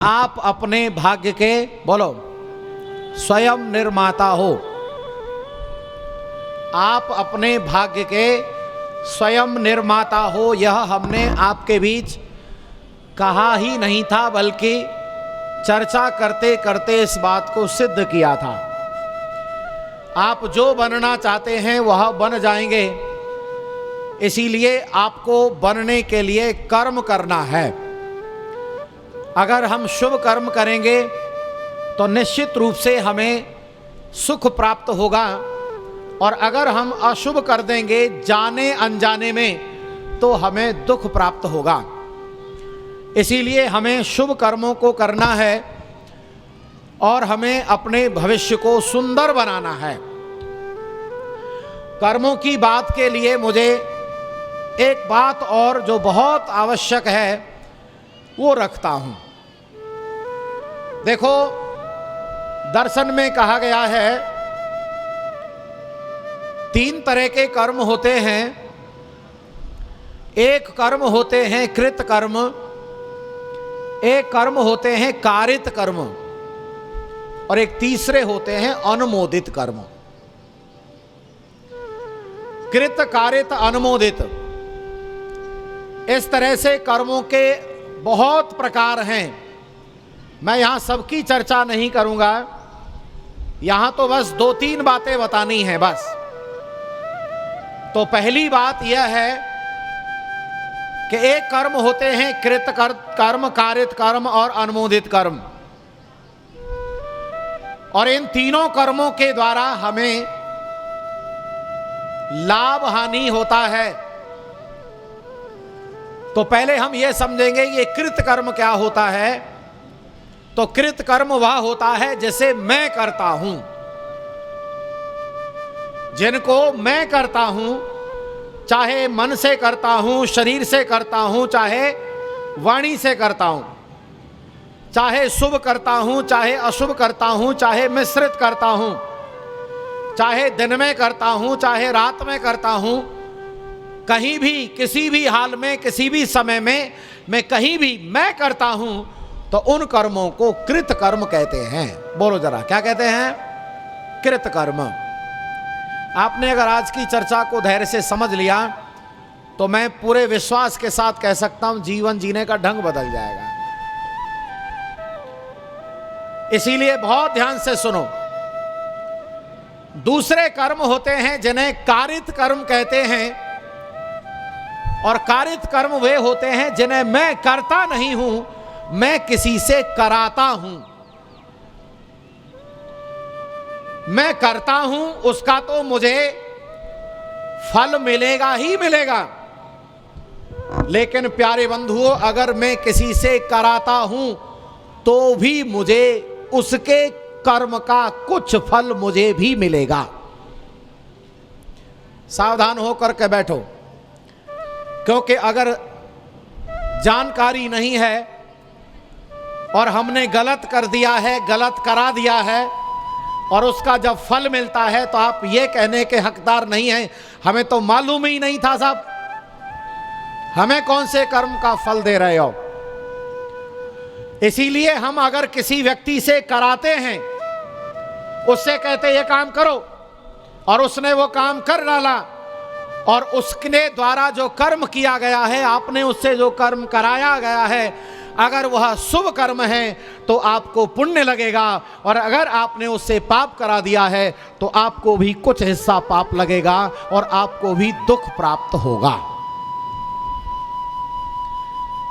आप अपने भाग्य के बोलो स्वयं निर्माता हो। आप अपने भाग्य के स्वयं निर्माता हो, यह हमने आपके बीच कहा ही नहीं था, बल्कि चर्चा करते करते इस बात को सिद्ध किया था। आप जो बनना चाहते हैं वह बन जाएंगे, इसीलिए आपको बनने के लिए कर्म करना है। अगर हम शुभ कर्म करेंगे तो निश्चित रूप से हमें सुख प्राप्त होगा, और अगर हम अशुभ कर देंगे जाने अनजाने में तो हमें दुख प्राप्त होगा। इसीलिए हमें शुभ कर्मों को करना है और हमें अपने भविष्य को सुंदर बनाना है। कर्मों की बात के लिए मुझे एक बात और जो बहुत आवश्यक है वो रखता हूं। देखो, दर्शन में कहा गया है 3 तरह के कर्म होते हैं। एक कर्म होते हैं कृत कर्म, एक कर्म होते हैं कारित कर्म, और एक तीसरे होते हैं अनुमोदित कर्म। कृत, कारित, अनुमोदित, इस तरह से कर्मों के बहुत प्रकार हैं। मैं यहां सबकी चर्चा नहीं करूंगा, यहां तो बस 2-3 बातें बतानी हैं बस। तो पहली बात यह है कि एक कर्म होते हैं कृत कर्म, कारित कर्म और अनुमोदित कर्म, और इन तीनों कर्मों के द्वारा हमें लाभ हानि होता है। तो पहले हम यह समझेंगे ये कृत कर्म क्या होता है। तो कृत कर्म वह होता है जिसे मैं करता हूं, जिनको मैं करता हूं, चाहे मन से करता हूं, शरीर से करता हूं, चाहे वाणी से करता हूं, चाहे शुभ करता हूं, चाहे अशुभ करता हूं, चाहे मिश्रित करता हूं, चाहे दिन में करता हूं, चाहे रात में करता हूं, कहीं भी किसी भी हाल में किसी भी समय में मैं कहीं भी मैं करता हूं, तो उन कर्मों को कृत कर्म कहते हैं। बोलो जरा, क्या कहते हैं? कृत कर्म। आपने अगर आज की चर्चा को धैर्य से समझ लिया तो मैं पूरे विश्वास के साथ कह सकता हूं जीवन जीने का ढंग बदल जाएगा। इसीलिए बहुत ध्यान से सुनो। दूसरे कर्म होते हैं जिन्हें कारित कर्म कहते हैं, और कारित कर्म वे होते हैं जिन्हें मैं करता नहीं हूं, मैं किसी से कराता हूं। मैं करता हूं उसका तो मुझे फल मिलेगा ही मिलेगा, लेकिन प्यारे बंधुओं, अगर मैं किसी से कराता हूं तो भी मुझे उसके कर्म का कुछ फल मुझे भी मिलेगा। सावधान होकर के बैठो, क्योंकि अगर जानकारी नहीं है और हमने गलत कर दिया है, गलत करा दिया है, और उसका जब फल मिलता है तो आप ये कहने के हकदार नहीं हैं हमें तो मालूम ही नहीं था साहब, हमें कौन से कर्म का फल दे रहे हो। इसीलिए हम अगर किसी व्यक्ति से कराते हैं, उससे कहते ये काम करो, और उसने वो काम कर डाला, और उसके द्वारा जो कर्म किया गया है, आपने उससे जो कर्म कराया गया है, अगर वह शुभ कर्म है तो आपको पुण्य लगेगा, और अगर आपने उससे पाप करा दिया है तो आपको भी कुछ हिस्सा पाप लगेगा और आपको भी दुख प्राप्त होगा।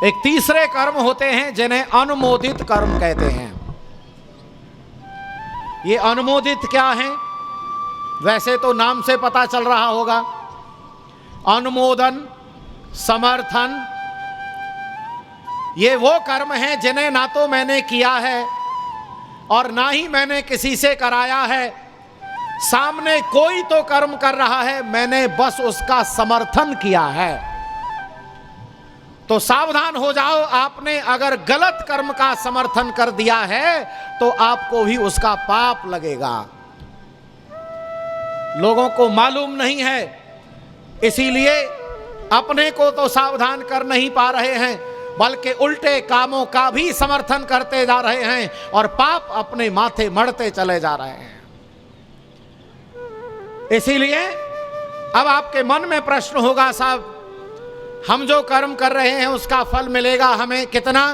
एक तीसरे कर्म होते हैं जिन्हें अनुमोदित कर्म कहते हैं। ये अनुमोदित क्या है? वैसे तो नाम से पता चल रहा होगा। अनुमोदन, समर्थन, ये वो कर्म हैं जिन्हें ना तो मैंने किया है और ना ही मैंने किसी से कराया है। सामने कोई तो कर्म कर रहा है, मैंने बस उसका समर्थन किया है। तो सावधान हो जाओ, आपने अगर गलत कर्म का समर्थन कर दिया है तो आपको भी उसका पाप लगेगा। लोगों को मालूम नहीं है, इसीलिए अपने को तो सावधान कर नहीं पा रहे हैं, बल्कि उल्टे कामों का भी समर्थन करते जा रहे हैं और पाप अपने माथे मढ़ते चले जा रहे हैं। इसीलिए अब आपके मन में प्रश्न होगा, साहब हम जो कर्म कर रहे हैं उसका फल मिलेगा हमें कितना?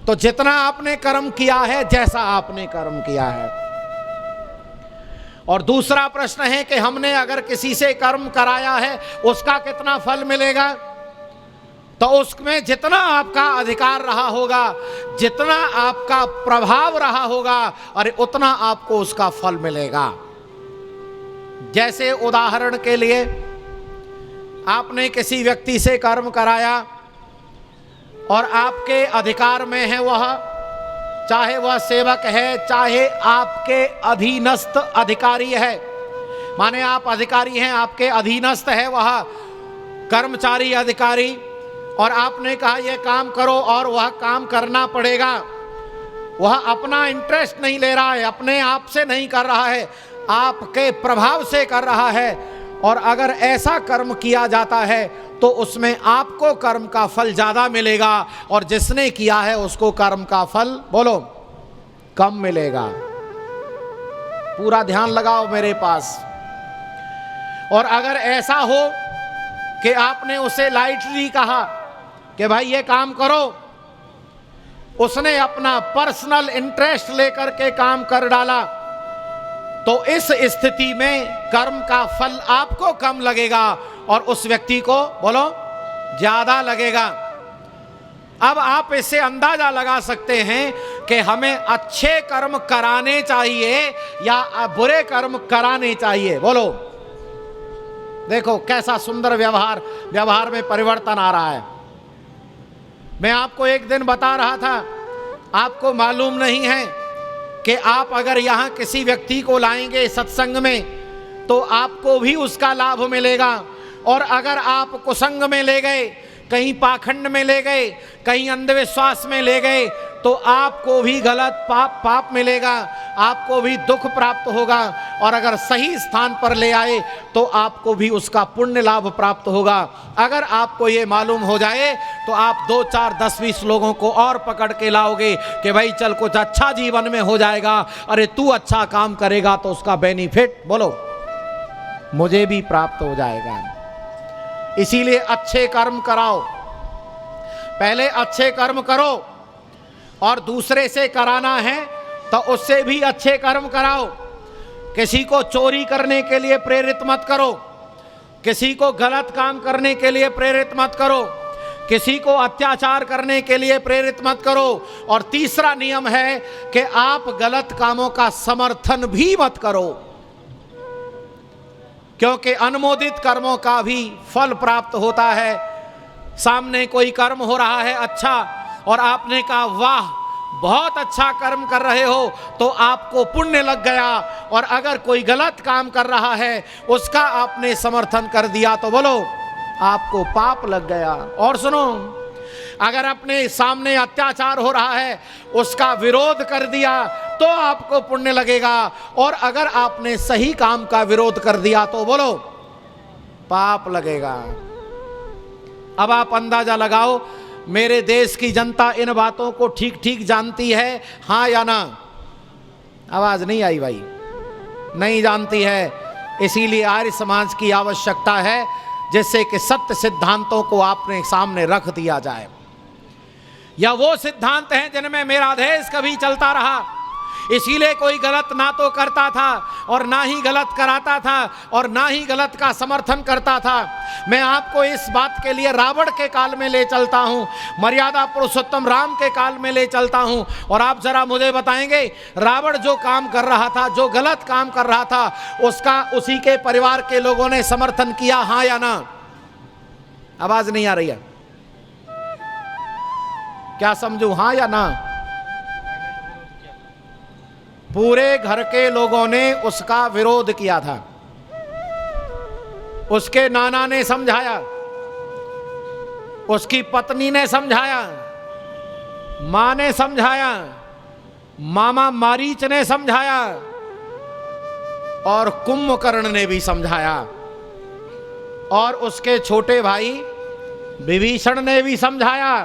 तो जितना आपने कर्म किया है, जैसा आपने कर्म किया है। और दूसरा प्रश्न है कि हमने अगर किसी से कर्म कराया है उसका कितना फल मिलेगा? तो उसमें जितना आपका अधिकार रहा होगा, जितना आपका प्रभाव रहा होगा, अरे उतना आपको उसका फल मिलेगा। जैसे उदाहरण के लिए आपने किसी व्यक्ति से कर्म कराया और आपके अधिकार में है वह, चाहे वह सेवक है, चाहे आपके अधीनस्थ अधिकारी है, माने आप अधिकारी हैं, आपके अधीनस्थ है वह कर्मचारी अधिकारी, और आपने कहा यह काम करो और वह काम करना पड़ेगा। वह अपना इंटरेस्ट नहीं ले रहा है, अपने आप से नहीं कर रहा है, आपके प्रभाव से कर रहा है। और अगर ऐसा कर्म किया जाता है तो उसमें आपको कर्म का फल ज़्यादा मिलेगा और जिसने किया है उसको कर्म का फल, बोलो, कम मिलेगा। पूरा ध्यान लगाओ मेरे पास। और अगर ऐसा हो कि आपने उसे लाइटली कहा कि भाई ये काम करो, उसने अपना पर्सनल इंटरेस्ट लेकर के काम कर डाला, तो इस स्थिति में कर्म का फल आपको कम लगेगा और उस व्यक्ति को, बोलो, ज्यादा लगेगा। अब आप इससे अंदाजा लगा सकते हैं कि हमें अच्छे कर्म कराने चाहिए या बुरे कर्म कराने चाहिए, बोलो। देखो कैसा सुंदर व्यवहार में परिवर्तन आ रहा है। मैं आपको एक दिन बता रहा था, आपको मालूम नहीं है कि आप अगर यहाँ किसी व्यक्ति को लाएंगे सत्संग में तो आपको भी उसका लाभ मिलेगा, और अगर आप कुसंग में ले गए, कहीं पाखंड में ले गए, कहीं अंधविश्वास में ले गए, तो आपको भी गलत पाप मिलेगा, आपको भी दुख प्राप्त होगा। और अगर सही स्थान पर ले आए तो आपको भी उसका पुण्य लाभ प्राप्त होगा। अगर आपको ये मालूम हो जाए तो आप 2, 4, 10, 20 लोगों को और पकड़ के लाओगे कि भाई चल कुछ अच्छा जीवन में हो जाएगा, अरे तू अच्छा काम करेगा तो उसका बेनिफिट, बोलो, मुझे भी प्राप्त हो जाएगा। इसीलिए अच्छे कर्म कराओ, पहले अच्छे कर्म करो, और दूसरे से कराना है तो उससे भी अच्छे कर्म कराओ। किसी को चोरी करने के लिए प्रेरित मत करो, किसी को गलत काम करने के लिए प्रेरित मत करो, किसी को अत्याचार करने के लिए प्रेरित मत करो। और तीसरा नियम है कि आप गलत कामों का समर्थन भी मत करो, क्योंकि अनुमोदित कर्मों का भी फल प्राप्त होता है। सामने कोई कर्म हो रहा है अच्छा, और आपने कहा वाह बहुत अच्छा कर्म कर रहे हो, तो आपको पुण्य लग गया। और अगर कोई गलत काम कर रहा है उसका आपने समर्थन कर दिया तो बोलो आपको पाप लग गया। और सुनो, अगर अपने सामने अत्याचार हो रहा है उसका विरोध कर दिया तो आपको पुण्य लगेगा, और अगर आपने सही काम का विरोध कर दिया तो बोलो पाप लगेगा। अब आप अंदाजा लगाओ, मेरे देश की जनता इन बातों को ठीक ठीक जानती है, हाँ या ना? आवाज नहीं आई भाई, नहीं जानती है। इसीलिए आर्य समाज की आवश्यकता है जिससे कि सत्य सिद्धांतों को आपने सामने रख दिया जाए। या वो सिद्धांत हैं जिनमें मेरा देश कभी चलता रहा, इसीलिए कोई गलत ना तो करता था और ना ही गलत कराता था और ना ही गलत का समर्थन करता था। मैं आपको इस बात के लिए रावण के काल में ले चलता हूँ, मर्यादा पुरुषोत्तम राम के काल में ले चलता हूँ, और आप जरा मुझे बताएंगे रावण जो काम कर रहा था, जो गलत काम कर रहा था, उसका उसी के परिवार के लोगों ने समर्थन किया, हाँ या ना? आवाज नहीं आ रही है, क्या समझू, हाँ या ना? पूरे घर के लोगों ने उसका विरोध किया था। उसके नाना ने समझाया, उसकी पत्नी ने समझाया, मां ने समझाया, मामा मारीच ने समझाया, और कुंभकर्ण ने भी समझाया, और उसके छोटे भाई विभीषण ने भी समझाया,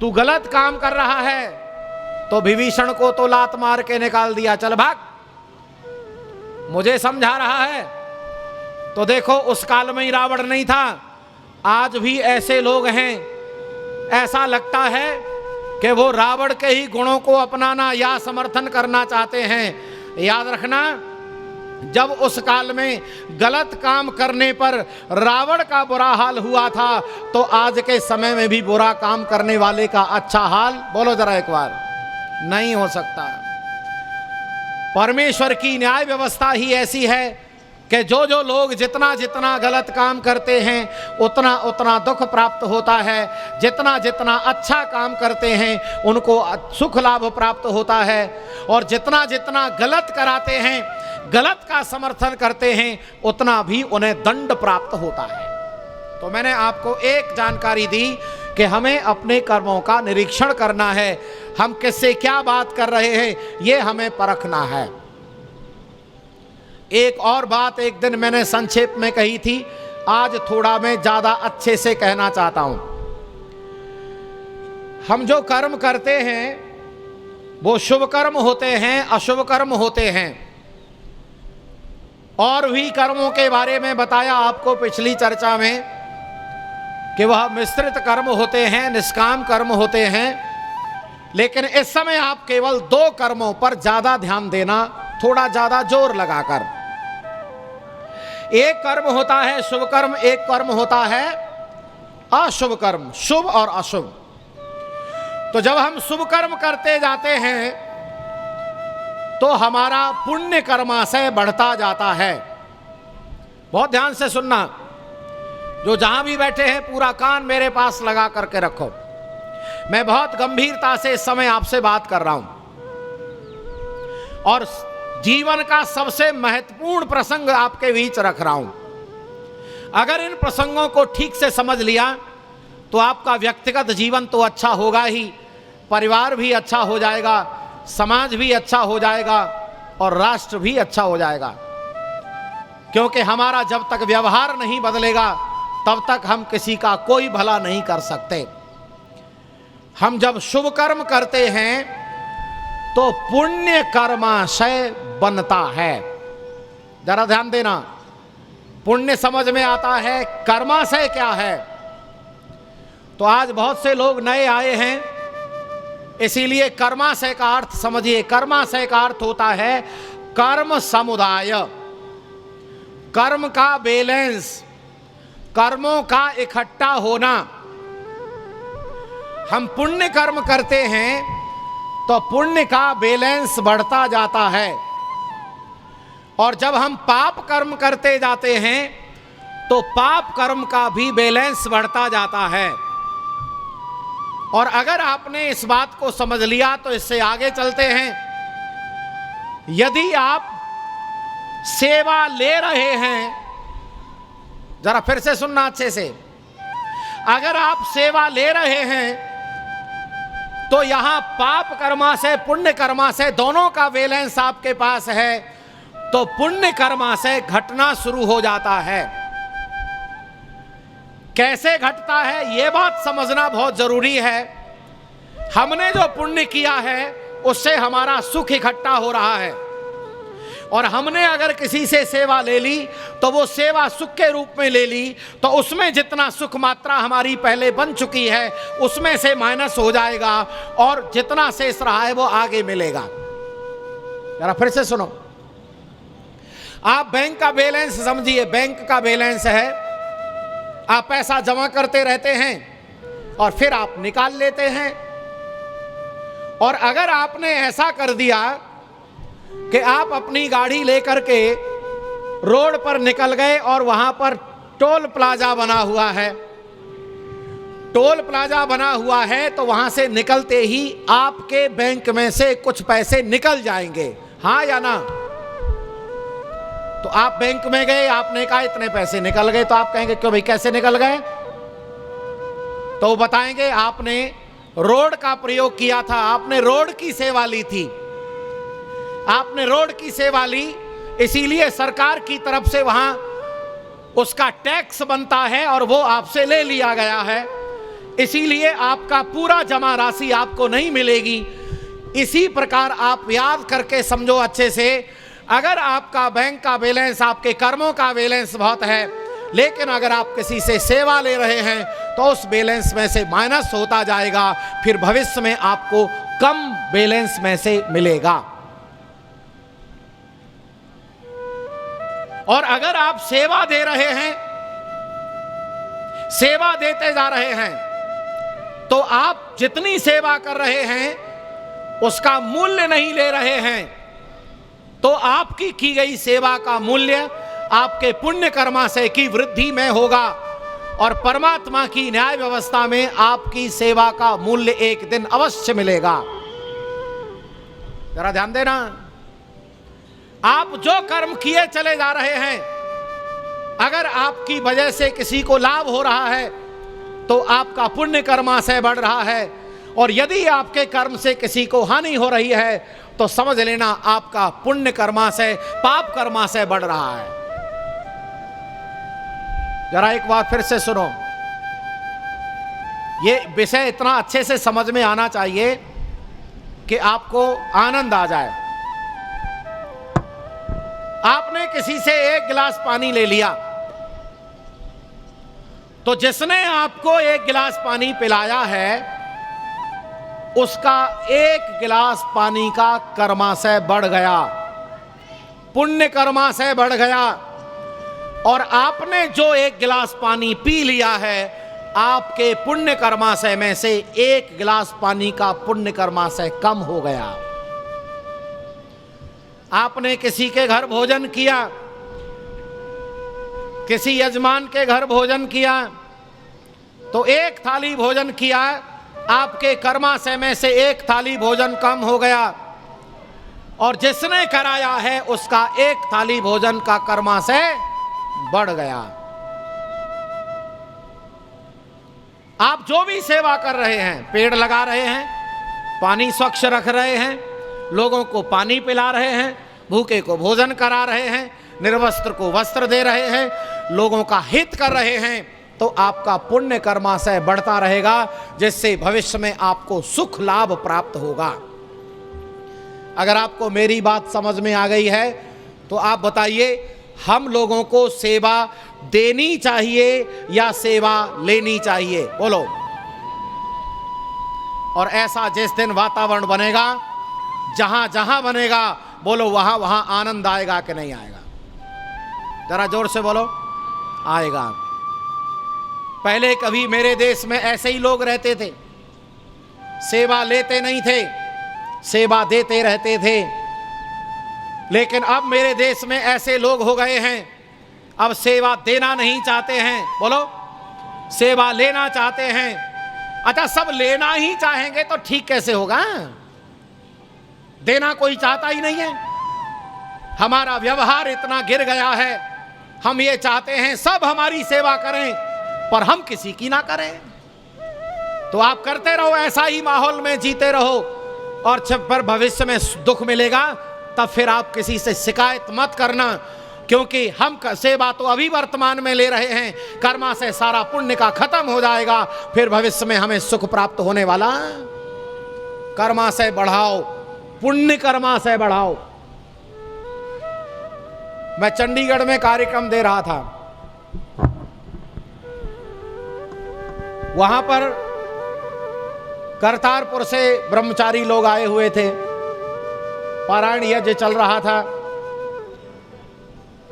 तू गलत काम कर रहा है, तो विभीषण को तो लात मार के निकाल दिया, चल भाग, मुझे समझा रहा है। तो देखो उस काल में ही रावण नहीं था, आज भी ऐसे लोग हैं, ऐसा लगता है कि वो रावण के ही गुणों को अपनाना या समर्थन करना चाहते हैं। याद रखना, जब उस काल में गलत काम करने पर रावण का बुरा हाल हुआ था, तो आज के समय में भी बुरा काम करने वाले का अच्छा हाल, बोलो जरा एक बार, नहीं हो सकता। परमेश्वर की न्याय व्यवस्था ही ऐसी है कि जो जो लोग जितना जितना गलत काम करते हैं उतना उतना दुख प्राप्त होता है, जितना जितना अच्छा काम करते हैं उनको सुख लाभ प्राप्त होता है, और जितना जितना गलत कराते हैं, गलत का समर्थन करते हैं, उतना भी उन्हें दंड प्राप्त होता है। तो मैंने आपको एक जानकारी दी कि हमें अपने कर्मों का निरीक्षण करना है, हम किससे क्या बात कर रहे हैं ये हमें परखना है। एक और बात एक दिन मैंने संक्षेप में कही थी, आज थोड़ा मैं ज्यादा अच्छे से कहना चाहता हूं। हम जो कर्म करते हैं वो शुभ कर्म होते हैं, अशुभ कर्म होते हैं। और भी कर्मों के बारे में बताया आपको पिछली चर्चा में कि वह मिश्रित कर्म होते हैं, निष्काम कर्म होते हैं। लेकिन इस समय आप केवल 2 कर्मों पर ज्यादा ध्यान देना, थोड़ा ज्यादा जोर लगाकर। एक कर्म होता है शुभ कर्म, एक कर्म होता है अशुभ कर्म, शुभ और अशुभ। तो जब हम शुभ कर्म करते जाते हैं तो हमारा पुण्य कर्माशय बढ़ता जाता है। बहुत ध्यान से सुनना, जो जहां भी बैठे हैं पूरा कान मेरे पास लगा करके रखो। मैं बहुत गंभीरता से इस समय आपसे बात कर रहा हूं, और जीवन का सबसे महत्वपूर्ण प्रसंग आपके बीच रख रहा हूं। अगर इन प्रसंगों को ठीक से समझ लिया तो आपका व्यक्तिगत जीवन तो अच्छा होगा ही, परिवार भी अच्छा हो जाएगा, समाज भी अच्छा हो जाएगा, और राष्ट्र भी अच्छा हो जाएगा। क्योंकि हमारा जब तक व्यवहार नहीं बदलेगा तब तक हम किसी का कोई भला नहीं कर सकते। हम जब शुभ कर्म करते हैं तो पुण्य कर्माशय बनता है। जरा ध्यान देना, पुण्य समझ में आता है, कर्माशय क्या है। तो आज बहुत से लोग नए आए हैं, इसीलिए कर्माशय का अर्थ समझिए। कर्माशय का अर्थ होता है कर्म समुदाय, कर्म का बैलेंस, कर्मों का इकट्ठा होना। हम पुण्य कर्म करते हैं तो पुण्य का बैलेंस बढ़ता जाता है, और जब हम पाप कर्म करते जाते हैं तो पाप कर्म का भी बैलेंस बढ़ता जाता है। और अगर आपने इस बात को समझ लिया तो इससे आगे चलते हैं। यदि आप सेवा ले रहे हैं, जरा फिर से सुनना अच्छे से, अगर आप सेवा ले रहे हैं तो यहां पाप कर्मा से पुण्य कर्मा से दोनों का बैलेंस आपके पास है, तो पुण्य कर्मा से घटना शुरू हो जाता है। कैसे घटता है यह बात समझना बहुत जरूरी है। हमने जो पुण्य किया है उससे हमारा सुख इकट्ठा हो रहा है, और हमने अगर किसी से सेवा ले ली तो वो सेवा सुख के रूप में ले ली, तो उसमें जितना सुख मात्रा हमारी पहले बन चुकी है उसमें से माइनस हो जाएगा, और जितना शेष रहा है वो आगे मिलेगा। जरा फिर से सुनो, आप बैंक का बैलेंस समझिए। बैंक का बैलेंस है, आप पैसा जमा करते रहते हैं और फिर आप निकाल लेते हैं। और अगर आपने ऐसा कर दिया कि आप अपनी गाड़ी लेकर के रोड पर निकल गए और वहां पर टोल प्लाजा बना हुआ है, टोल प्लाजा बना हुआ है, तो वहां से निकलते ही आपके बैंक में से कुछ पैसे निकल जाएंगे, हाँ या ना। तो आप बैंक में गए, आपने कहा इतने पैसे निकल गए, तो आप कहेंगे क्यों भाई कैसे निकल गए? तो वो बताएंगे आपने रोड का प्रयोग किया था, आपने रोड की सेवा ली थी, आपने रोड की सेवा ली, इसीलिए सरकार की तरफ से वहां उसका टैक्स बनता है और वो आपसे ले लिया गया है। इसीलिए आपका पूरा जमा राशि आपको नहीं मिलेगी। इसी प्रकार आप याद करके समझो अच्छे से, अगर आपका बैंक का बैलेंस आपके कर्मों का बैलेंस बहुत है, लेकिन अगर आप किसी से सेवा ले रहे हैं तो उस बैलेंस में से माइनस होता जाएगा, फिर भविष्य में आपको कम बैलेंस में से मिलेगा। और अगर आप सेवा दे रहे हैं, सेवा देते जा रहे हैं, तो आप जितनी सेवा कर रहे हैं उसका मूल्य नहीं ले रहे हैं, तो आपकी की गई सेवा का मूल्य आपके पुण्य कर्माशय की वृद्धि में होगा और परमात्मा की न्याय व्यवस्था में आपकी सेवा का मूल्य एक दिन अवश्य मिलेगा। जरा ध्यान देना, आप जो कर्म किए चले जा रहे हैं, अगर आपकी वजह से किसी को लाभ हो रहा है तो आपका पुण्य कर्माशय बढ़ रहा है, और यदि आपके कर्म से किसी को हानि हो रही है तो समझ लेना आपका पुण्य कर्माशय पाप कर्माशय बढ़ रहा है। जरा एक बात फिर से सुनो, ये विषय इतना अच्छे से समझ में आना चाहिए कि आपको आनंद आ जाए। आपने किसी से एक गिलास पानी ले लिया, तो जिसने आपको एक गिलास पानी पिलाया है उसका एक गिलास पानी का कर्माशय बढ़ गया, पुण्य कर्माशय बढ़ गया। और आपने जो एक गिलास पानी पी लिया है, आपके पुण्य कर्माशय में से एक गिलास पानी का पुण्य कर्माशय कम हो गया। आपने किसी के घर भोजन किया, किसी यजमान के घर भोजन किया, तो एक थाली भोजन किया, आपके कर्माशय में से एक थाली भोजन कम हो गया, और जिसने कराया है उसका एक थाली भोजन का कर्माशय बढ़ गया। आप जो भी सेवा कर रहे हैं, पेड़ लगा रहे हैं, पानी स्वच्छ रख रहे हैं, लोगों को पानी पिला रहे हैं, भूखे को भोजन करा रहे हैं, निर्वस्त्र को वस्त्र दे रहे हैं, लोगों का हित कर रहे हैं, तो आपका पुण्य कर्माशय बढ़ता रहेगा, जिससे भविष्य में आपको सुख लाभ प्राप्त होगा। अगर आपको मेरी बात समझ में आ गई है तो आप बताइए, हम लोगों को सेवा देनी चाहिए या सेवा लेनी चाहिए? बोलो। और ऐसा जिस दिन वातावरण बनेगा, जहां जहां बनेगा, बोलो वहां वहां आनंद आएगा कि नहीं आएगा? जरा जोर से बोलो। आएगा। पहले कभी मेरे देश में ऐसे ही लोग रहते थे, सेवा लेते नहीं थे, सेवा देते रहते थे। लेकिन अब मेरे देश में ऐसे लोग हो गए हैं, अब सेवा देना नहीं चाहते हैं, बोलो, सेवा लेना चाहते हैं। अच्छा, सब लेना ही चाहेंगे तो ठीक कैसे होगा? देना कोई चाहता ही नहीं है। हमारा व्यवहार इतना गिर गया है, हम ये चाहते हैं सब हमारी सेवा करें पर हम किसी की ना करें। तो आप करते रहो, ऐसा ही माहौल में जीते रहो, और जब पर भविष्य में दुख मिलेगा तब फिर आप किसी से शिकायत मत करना, क्योंकि हम सेवा तो अभी वर्तमान में ले रहे हैं, कर्मा से सारा पुण्य का खत्म हो जाएगा, फिर भविष्य में हमें सुख प्राप्त होने वाला। कर्मा से बढ़ाओ, पुण्य कर्मा से बढ़ाओ। मैं चंडीगढ़ में कार्यक्रम दे रहा था, वहां पर करतारपुर से ब्रह्मचारी लोग आए हुए थे, पारायण यज्ञ चल रहा था,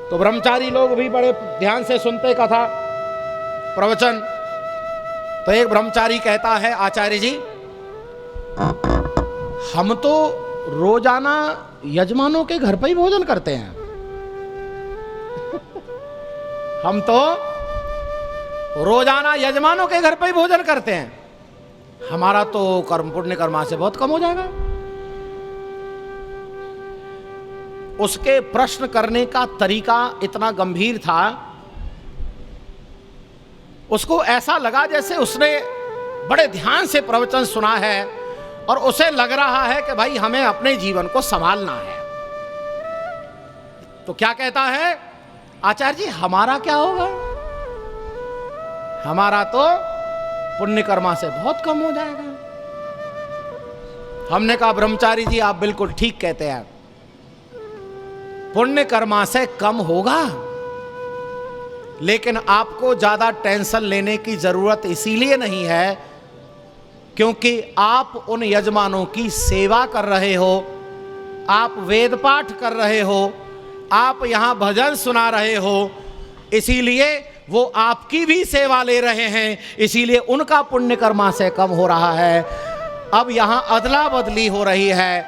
तो ब्रह्मचारी लोग भी बड़े ध्यान से सुनते कथा प्रवचन। तो एक ब्रह्मचारी कहता है, आचार्य जी, हम तो रोजाना यजमानों के घर पर ही भोजन करते हैं। हम तो रोजाना यजमानों के घर पर ही भोजन करते हैं, हमारा तो कर्म पुण्य कर्मा से बहुत कम हो जाएगा। उसके प्रश्न करने का तरीका इतना गंभीर था, उसको ऐसा लगा जैसे उसने बड़े ध्यान से प्रवचन सुना है और उसे लग रहा है कि भाई हमें अपने जीवन को संभालना है। तो क्या कहता है, आचार्य जी हमारा क्या होगा? हमारा तो पुण्य कर्मा से बहुत कम हो जाएगा। हमने कहा ब्रह्मचारी जी आप बिल्कुल ठीक कहते हैं, पुण्य कर्मा से कम होगा, लेकिन आपको ज्यादा टेंशन लेने की जरूरत इसीलिए नहीं है क्योंकि आप उन यजमानों की सेवा कर रहे हो, आप वेद पाठ कर रहे हो, आप यहां भजन सुना रहे हो, इसीलिए वो आपकी भी सेवा ले रहे हैं, इसीलिए उनका पुण्य कर्मा से कम हो रहा है। अब यहां अदला बदली हो रही है।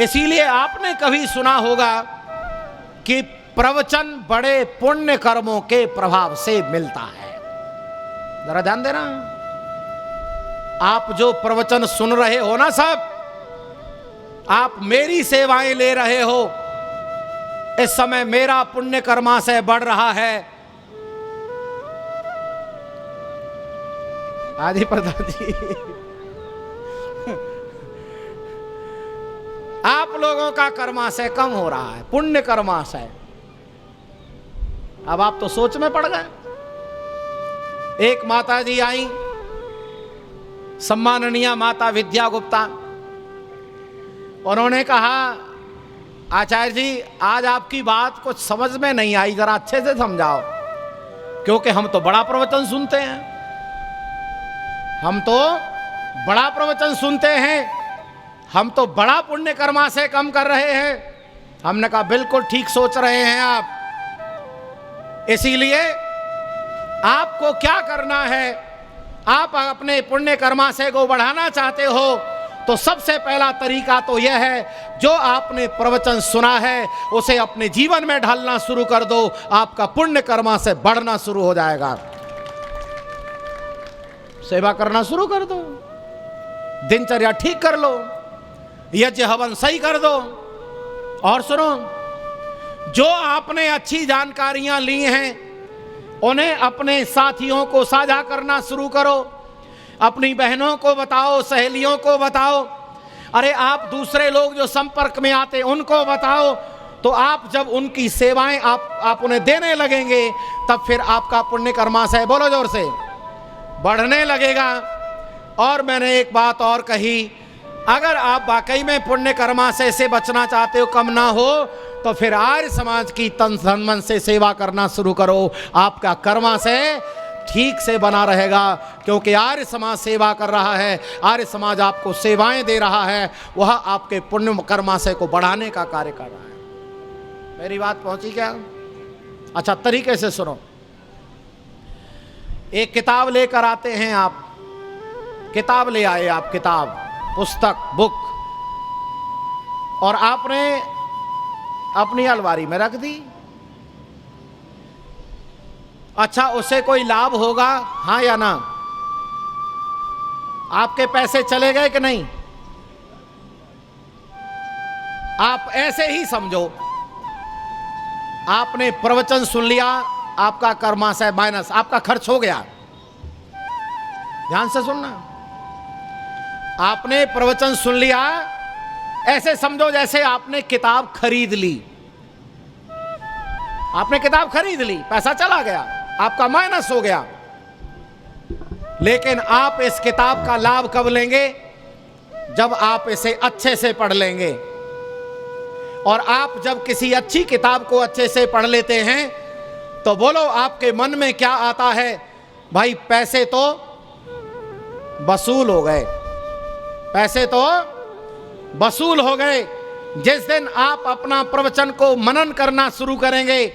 इसीलिए आपने कभी सुना होगा कि प्रवचन बड़े पुण्य कर्मों के प्रभाव से मिलता है। जरा ध्यान देना, आप जो प्रवचन सुन रहे हो ना, सब आप मेरी सेवाएं ले रहे हो, इस समय मेरा पुण्य कर्मा से बढ़ रहा है। आदि प्रधान जी आप लोगों का कर्मा से कम हो रहा है, पुण्य कर्मा से। अब आप तो सोच में पड़ गए। एक माता जी आई, सम्माननीय माता विद्या गुप्ता, उन्होंने कहा आचार्य जी आज आपकी बात कुछ समझ में नहीं आई, जरा अच्छे से समझाओ, क्योंकि हम तो बड़ा प्रवचन सुनते हैं, हम तो बड़ा प्रवचन सुनते हैं, हम तो बड़ा पुण्य कर्मा से कम कर रहे हैं। हमने कहा बिल्कुल ठीक सोच रहे हैं आप। इसीलिए आपको क्या करना है, आप अपने पुण्य कर्मा से को बढ़ाना चाहते हो तो सबसे पहला तरीका तो यह है, जो आपने प्रवचन सुना है उसे अपने जीवन में ढालना शुरू कर दो, आपका पुण्य कर्मा से बढ़ना शुरू हो जाएगा। सेवा करना शुरू कर दो, दिनचर्या ठीक कर लो, यज्ञ हवन सही कर दो। और सुनो, जो आपने अच्छी जानकारियां ली हैं उन्हें अपने साथियों को साझा करना शुरू करो, अपनी बहनों को बताओ, सहेलियों को बताओ, अरे आप दूसरे लोग जो संपर्क में आते उनको बताओ। तो आप जब उनकी सेवाएं आप उन्हें देने लगेंगे तब फिर आपका पुण्य कर्मा से, बोलो जोर से, बढ़ने लगेगा। और मैंने एक बात और कही, अगर आप वाकई में पुण्य कर्मा से बचना चाहते हो, कम ना हो, तो फिर आर्य समाज की तन मन से सेवा करना शुरू करो, आपका कर्मा से ठीक से बना रहेगा। क्योंकि आर्य समाज सेवा कर रहा है, आर्य समाज आपको सेवाएं दे रहा है, वह आपके पुण्य कर्मा से को बढ़ाने का कार्य कर रहा है। मेरी बात पहुंची क्या? अच्छा तरीके से सुनो। एक किताब लेकर आते हैं आप, किताब ले आए आप, किताब, पुस्तक, बुक, और आपने अपनी अलमारी में रख दी। अच्छा उससे कोई लाभ होगा, हाँ या ना? आपके पैसे चले गए कि नहीं? आप ऐसे ही समझो, आपने प्रवचन सुन लिया, आपका कर्मा से माइनस, आपका खर्च हो गया। ध्यान से सुनना, आपने प्रवचन सुन लिया, ऐसे समझो जैसे आपने किताब खरीद ली। आपने किताब खरीद ली, पैसा चला गया, आपका माइनस हो गया। लेकिन आप इस किताब का लाभ कब लेंगे? जब आप इसे अच्छे से पढ़ लेंगे। और आप जब किसी अच्छी किताब को अच्छे से पढ़ लेते हैं तो बोलो आपके मन में क्या आता है? भाई पैसे तो वसूल हो गए, पैसे तो वसूल हो गए। जिस दिन आप अपना प्रवचन को मनन करना शुरू करेंगे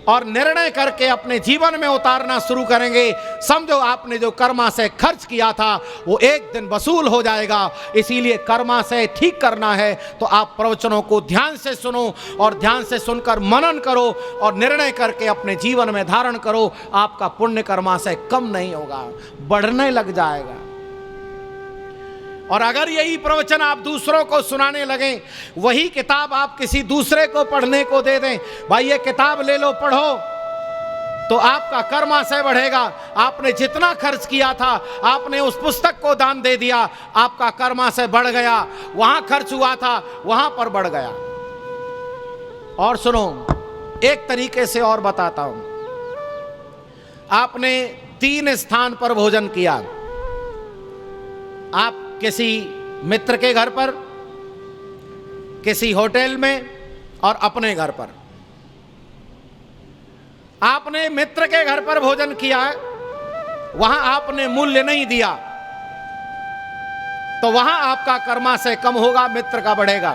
और निर्णय करके अपने जीवन में उतारना शुरू करेंगे, समझो आपने जो कर्मा से खर्च किया था वो एक दिन वसूल हो जाएगा। इसीलिए कर्मा से ठीक करना है तो आप प्रवचनों को ध्यान से सुनो और ध्यान से सुनकर मनन करो और निर्णय करके अपने जीवन में धारण करो। आपका पुण्य कर्मा से कम नहीं होगा, बढ़ने लग जाएगा। और अगर यही प्रवचन आप दूसरों को सुनाने लगें, वही किताब आप किसी दूसरे को पढ़ने को दे दें, भाई ये किताब ले लो पढ़ो, तो आपका कर्माशय बढ़ेगा। आपने जितना खर्च किया था, आपने उस पुस्तक को दान दे दिया, आपका कर्माशय बढ़ गया। वहां खर्च हुआ था वहां पर बढ़ गया। और सुनो, एक तरीके से और बताता हूं। आपने 3 स्थान पर भोजन किया। आप किसी मित्र के घर पर, किसी होटल में और अपने घर पर। आपने मित्र के घर पर भोजन किया, वहां आपने मूल्य नहीं दिया, तो वहां आपका कर्माशय कम होगा, मित्र का बढ़ेगा।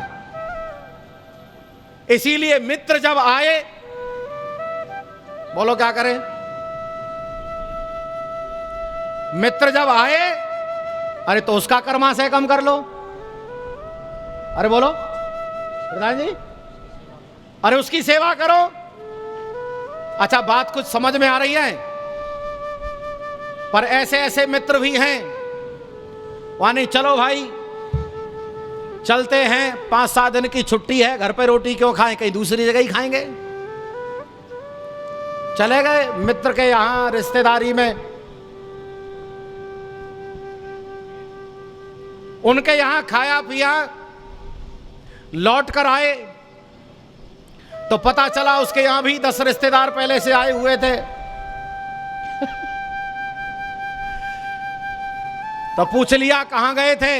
इसीलिए मित्र जब आए, बोलो क्या करें? मित्र जब आए, अरे तो उसका कर्माशय कम कर लो। अरे बोलो प्रधान जी, अरे उसकी सेवा करो। अच्छा, बात कुछ समझ में आ रही है? पर ऐसे ऐसे मित्र भी हैं, वानी चलो भाई चलते हैं, 5-7 दिन की छुट्टी है, घर पे रोटी क्यों खाएं, कहीं दूसरी जगह ही खाएंगे। चले गए मित्र के यहां रिश्तेदारी में, उनके यहां खाया पिया, लौट कर आए तो पता चला उसके यहां भी 10 रिश्तेदार पहले से आए हुए थे। तो पूछ लिया कहां गए थे,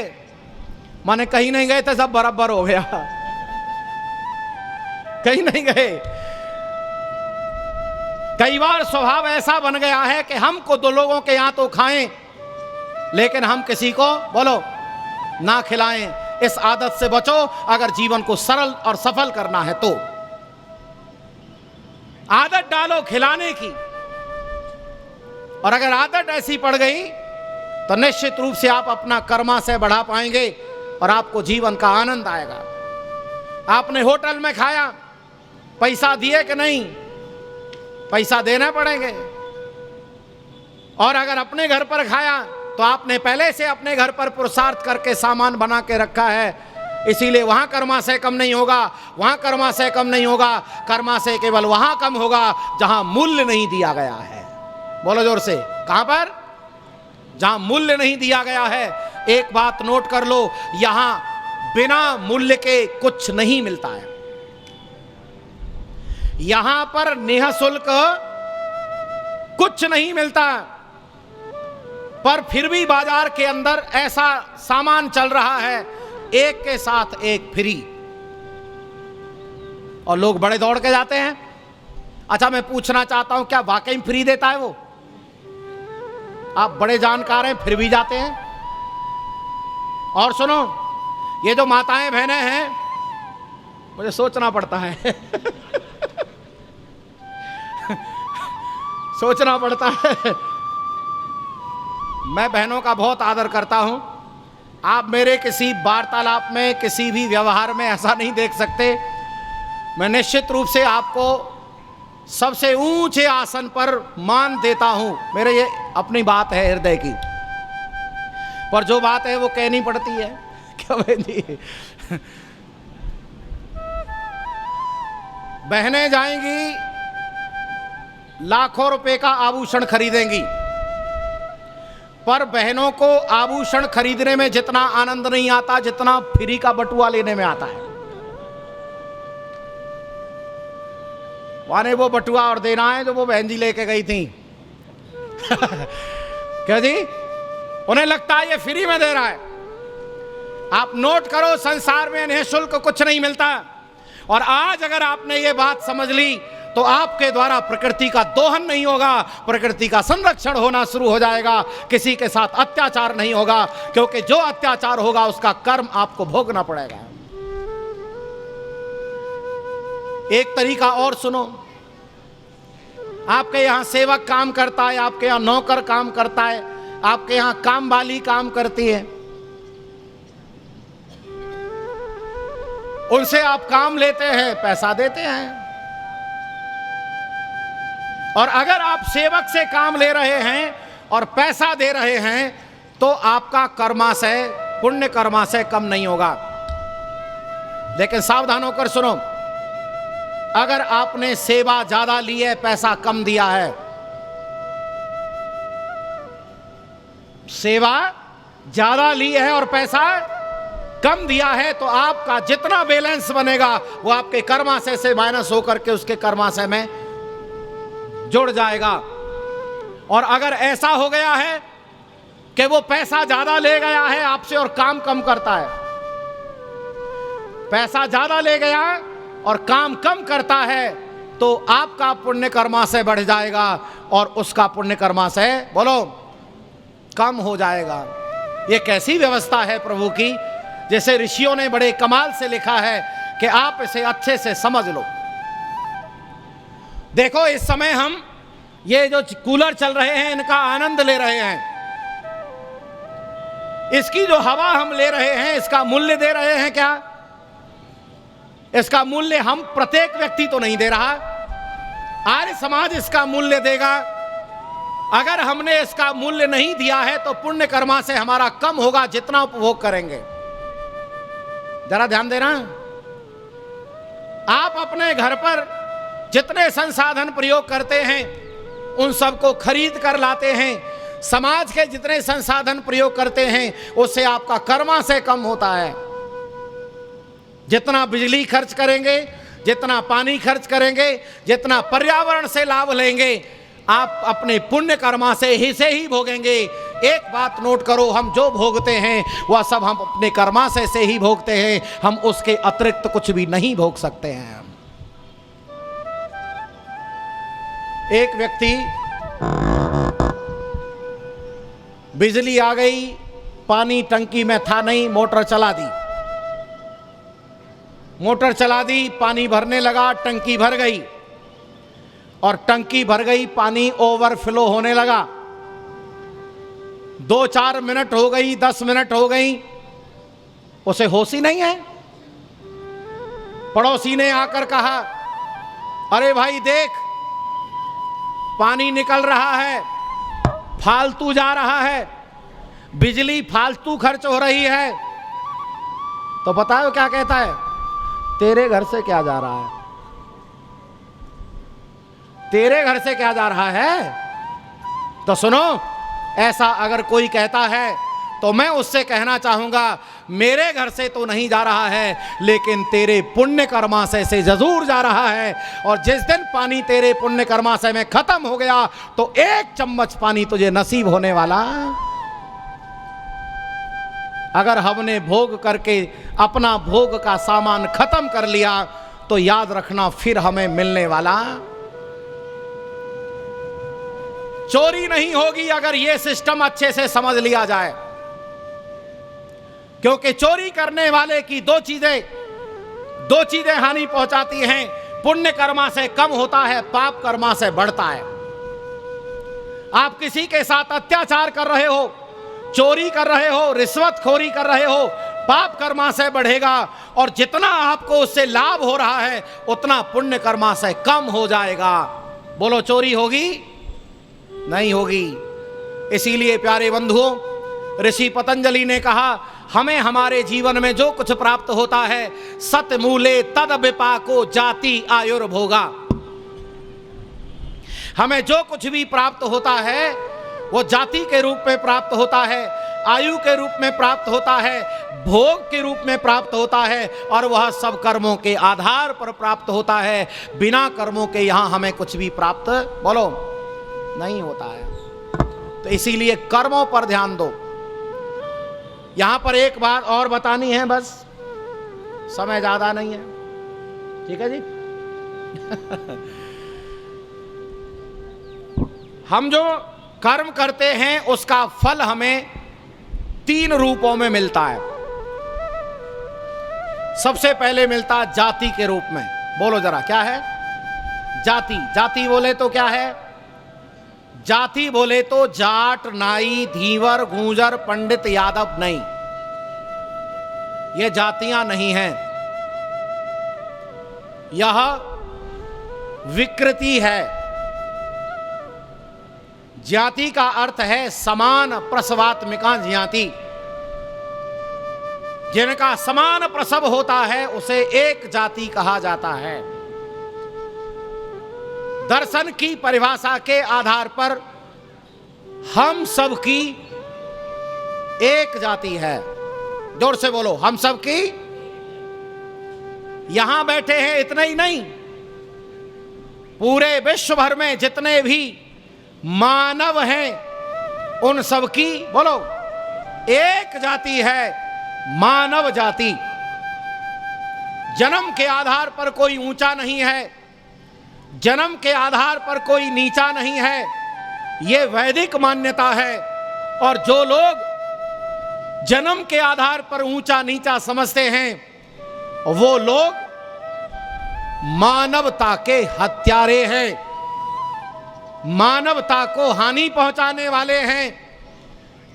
माने कहीं नहीं गए थे, सब बराबर हो गया, कहीं नहीं गए। कई बार स्वभाव ऐसा बन गया है कि हमको 2 लोगों के यहां तो खाएं, लेकिन हम किसी को बोलो ना खिलाएं। इस आदत से बचो अगर जीवन को सरल और सफल करना है तो। आदत डालो खिलाने की, और अगर आदत ऐसी पड़ गई तो निश्चित रूप से आप अपना कर्माशय बढ़ा पाएंगे और आपको जीवन का आनंद आएगा। आपने होटल में खाया, पैसा दिए कि नहीं? पैसा देना पड़ेंगे। और अगर अपने घर पर खाया तो आपने पहले से अपने घर पर पुरुषार्थ करके सामान बना के रखा है, इसीलिए वहां कर्माशय कम नहीं होगा, वहां कर्माशय कम नहीं होगा। कर्माशय केवल वहां कम होगा जहां मूल्य नहीं दिया गया है। बोलो जोर से, कहां पर? जहां मूल्य नहीं दिया गया है। एक बात नोट कर लो, यहां बिना मूल्य के कुछ नहीं मिलता है। यहां पर निःशुल्क कुछ नहीं मिलता, पर फिर भी बाजार के अंदर ऐसा सामान चल रहा है, एक के साथ एक फ्री, और लोग बड़े दौड़ के जाते हैं। अच्छा, मैं पूछना चाहता हूं, क्या वाकई फ्री देता है वो? आप बड़े जानकार हैं फिर भी जाते हैं। और सुनो, ये जो माताएं बहनें हैं, मुझे सोचना पड़ता है सोचना पड़ता है। मैं बहनों का बहुत आदर करता हूं। आप मेरे किसी वार्तालाप में, किसी भी व्यवहार में ऐसा नहीं देख सकते। मैं निश्चित रूप से आपको सबसे ऊंचे आसन पर मान देता हूं। मेरे ये अपनी बात है हृदय की, पर जो बात है वो कहनी पड़ती है। क्या बहन जी? बहनें जाएंगी, लाखों रुपए का आभूषण खरीदेंगी, पर बहनों को आभूषण खरीदने में जितना आनंद नहीं आता जितना फ्री का बटुआ लेने में आता है। वाने वो बटुआ और देना है जो वो बहन जी लेके गई थी क्या जी? उन्हें लगता है ये फ्री में दे रहा है। आप नोट करो, संसार में निःशुल्क कुछ नहीं मिलता। और आज अगर आपने ये बात समझ ली तो आपके द्वारा प्रकृति का दोहन नहीं होगा, प्रकृति का संरक्षण होना शुरू हो जाएगा। किसी के साथ अत्याचार नहीं होगा, क्योंकि जो अत्याचार होगा उसका कर्म आपको भोगना पड़ेगा। एक तरीका और सुनो, आपके यहां सेवक काम करता है, आपके यहां नौकर काम करता है, आपके यहां काम वाली काम करती है, उनसे आप काम लेते हैं, पैसा देते हैं। और अगर आप सेवक से काम ले रहे हैं और पैसा दे रहे हैं तो आपका कर्माशय, पुण्य कर्माशय कम नहीं होगा। लेकिन सावधान होकर सुनो, अगर आपने सेवा ज्यादा ली है, पैसा कम दिया है, सेवा ज्यादा ली है और पैसा कम दिया है, तो आपका जितना बैलेंस बनेगा वो आपके कर्माशय से माइनस होकर के उसके कर्माशय में जुड़ जाएगा। और अगर ऐसा हो गया है कि वो पैसा ज्यादा ले गया है आपसे और काम कम करता है, पैसा ज्यादा ले गया और काम कम करता है, तो आपका पुण्य कर्मा से बढ़ जाएगा और उसका पुण्य कर्मा से बोलो कम हो जाएगा। ये कैसी व्यवस्था है प्रभु की, जैसे ऋषियों ने बड़े कमाल से लिखा है कि आप इसे अच्छे से समझ लो। देखो इस समय हम ये जो कूलर चल रहे हैं इनका आनंद ले रहे हैं, इसकी जो हवा हम ले रहे हैं इसका मूल्य दे रहे हैं क्या? इसका मूल्य हम प्रत्येक व्यक्ति तो नहीं दे रहा, आर्य समाज इसका मूल्य देगा। अगर हमने इसका मूल्य नहीं दिया है तो पुण्य कर्मा से हमारा कम होगा जितना उपभोग करेंगे। जरा ध्यान देना, आप अपने घर पर जितने संसाधन प्रयोग करते हैं उन सबको खरीद कर लाते हैं, समाज के जितने संसाधन प्रयोग करते हैं उससे आपका कर्मा से कम होता है। जितना बिजली खर्च करेंगे, जितना पानी खर्च करेंगे, जितना पर्यावरण से लाभ लेंगे, आप अपने पुण्य कर्मा से ही भोगेंगे। एक बात नोट करो, हम जो भोगते हैं वह सब हम अपने कर्मा से ही भोगते हैं, हम उसके अतिरिक्त कुछ भी नहीं भोग सकते हैं। एक व्यक्ति, बिजली आ गई, पानी टंकी में था नहीं, मोटर चला दी, मोटर चला दी, पानी भरने लगा, टंकी भर गई और टंकी भर गई, पानी ओवरफ्लो होने लगा। 2-4 मिनट हो गई, 10 मिनट हो गई, उसे होश ही नहीं है। पड़ोसी ने आकर कहा, अरे भाई देख, पानी निकल रहा है, फालतू जा रहा है, बिजली फालतू खर्च हो रही है। तो पता है क्या कहता है? तेरे घर से क्या जा रहा है, तेरे घर से क्या जा रहा है? तो सुनो, ऐसा अगर कोई कहता है तो मैं उससे कहना चाहूंगा, मेरे घर से तो नहीं जा रहा है, लेकिन तेरे पुण्य कर्मा से जरूर जा रहा है। और जिस दिन पानी तेरे पुण्य कर्मा से में खत्म हो गया तो 1 चम्मच पानी तुझे नसीब होने वाला। अगर हमने भोग करके अपना भोग का सामान खत्म कर लिया तो याद रखना फिर हमें मिलने वाला चोरी नहीं होगी, अगर यह सिस्टम अच्छे से समझ लिया जाए। क्योंकि चोरी करने वाले की दो चीजें हानि पहुंचाती हैं। पुण्य कर्मा से कम होता है, पाप कर्मा से बढ़ता है। आप किसी के साथ अत्याचार कर रहे हो, चोरी कर रहे हो, रिश्वतखोरी कर रहे हो, पाप कर्मा से बढ़ेगा। और जितना आपको उससे लाभ हो रहा है उतना पुण्य कर्मा से कम हो जाएगा। बोलो, चोरी होगी? नहीं होगी। इसीलिए प्यारे बंधुओं, ऋषि पतंजलि ने कहा, हमें हमारे जीवन में जो कुछ प्राप्त होता है, सतमूले तद विपाको जाति आयुर्भोगा। हमें जो कुछ भी प्राप्त होता है वो जाति के रूप में प्राप्त होता है, आयु के रूप में प्राप्त होता है, भोग के रूप में प्राप्त होता है, और वह सब कर्मों के आधार पर प्राप्त होता है। बिना कर्मों के यहां हमें कुछ भी प्राप्त बोलो नहीं होता है। तो इसीलिए कर्मों पर ध्यान दो। यहां पर एक बात और बतानी है, बस समय ज्यादा नहीं है, ठीक है जी। हम जो कर्म करते हैं उसका फल हमें 3 रूपों में मिलता है। सबसे पहले मिलता जाति के रूप में। बोलो जरा, क्या है जाति? जाति बोले तो क्या है? जाति बोले तो जाट, नाई, धीवर, गूंजर, पंडित, यादव नहीं, ये जातियां नहीं हैं। यह विकृति है। जाति का अर्थ है समान प्रसवात्मिका जाति। जिनका समान प्रसव होता है उसे एक जाति कहा जाता है। दर्शन की परिभाषा के आधार पर हम सब की एक जाति है। जोर से बोलो, हम सब की। यहां बैठे हैं इतना ही नहीं, पूरे विश्व भर में जितने भी मानव हैं, उन सब की बोलो एक जाति है, मानव जाति। जन्म के आधार पर कोई ऊंचा नहीं है, जन्म के आधार पर कोई नीचा नहीं है, यह वैदिक मान्यता है। और जो लोग जन्म के आधार पर ऊंचा नीचा समझते हैं वो लोग मानवता के हत्यारे हैं, मानवता को हानि पहुंचाने वाले हैं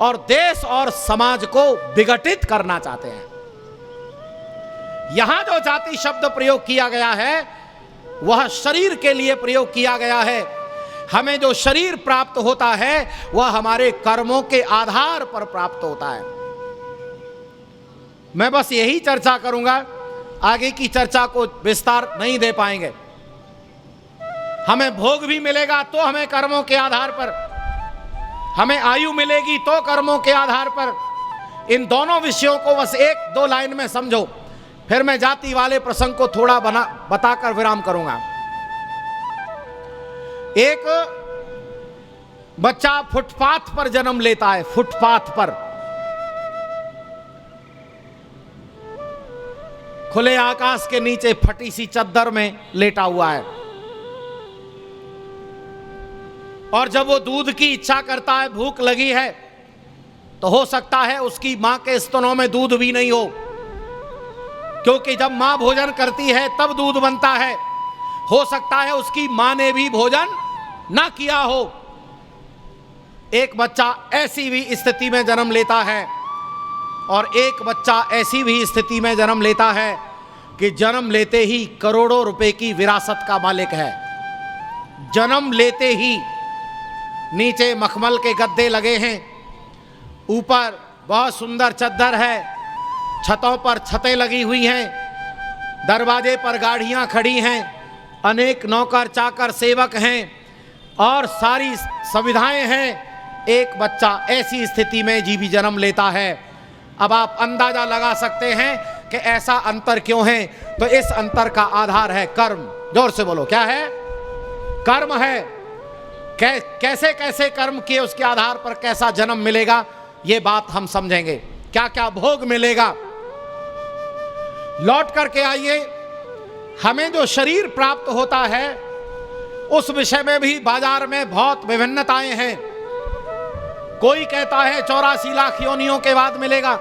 और देश और समाज को विघटित करना चाहते हैं। यहां जो जाति शब्द प्रयोग किया गया है वह शरीर के लिए प्रयोग किया गया है। हमें जो शरीर प्राप्त होता है वह हमारे कर्मों के आधार पर प्राप्त होता है। मैं बस यही चर्चा करूंगा, आगे की चर्चा को विस्तार नहीं दे पाएंगे। हमें भोग भी मिलेगा तो हमें कर्मों के आधार पर, हमें आयु मिलेगी तो कर्मों के आधार पर। इन दोनों विषयों को बस एक दो लाइन में समझो, फिर मैं जाति वाले प्रसंग को थोड़ा बताकर विराम करूंगा। एक बच्चा फुटपाथ पर जन्म लेता है, फुटपाथ पर खुले आकाश के नीचे फटी सी चद्दर में लेटा हुआ है। और जब वो दूध की इच्छा करता है, भूख लगी है, तो हो सकता है उसकी मां के स्तनों में दूध भी नहीं हो, क्योंकि जब मां भोजन करती है तब दूध बनता है। हो सकता है उसकी मां ने भी भोजन ना किया हो। एक बच्चा ऐसी भी स्थिति में जन्म लेता है और एक बच्चा ऐसी भी स्थिति में जन्म लेता है कि जन्म लेते ही करोड़ों रुपए की विरासत का मालिक है। जन्म लेते ही नीचे मखमल के गद्दे लगे हैं, ऊपर बहुत सुंदर चद्दर है, छतों पर छतें लगी हुई हैं, दरवाजे पर गाड़ियां खड़ी हैं, अनेक नौकर चाकर सेवक हैं और सारी सुविधाएं हैं। एक बच्चा ऐसी स्थिति में जीवी जन्म लेता है। अब आप अंदाजा लगा सकते हैं कि ऐसा अंतर क्यों है। तो इस अंतर का आधार है कर्म। जोर से बोलो, क्या है? कर्म है। कैसे कैसे कर्म किए उसके आधार पर कैसा जन्म मिलेगा, ये बात हम समझेंगे। क्या क्या भोग मिलेगा। लौट करके आइए, हमें जो शरीर प्राप्त होता है उस विषय में भी बाजार में बहुत विभिन्नताएं हैं। कोई कहता है 84 लाख योनियों के बाद मिलेगा,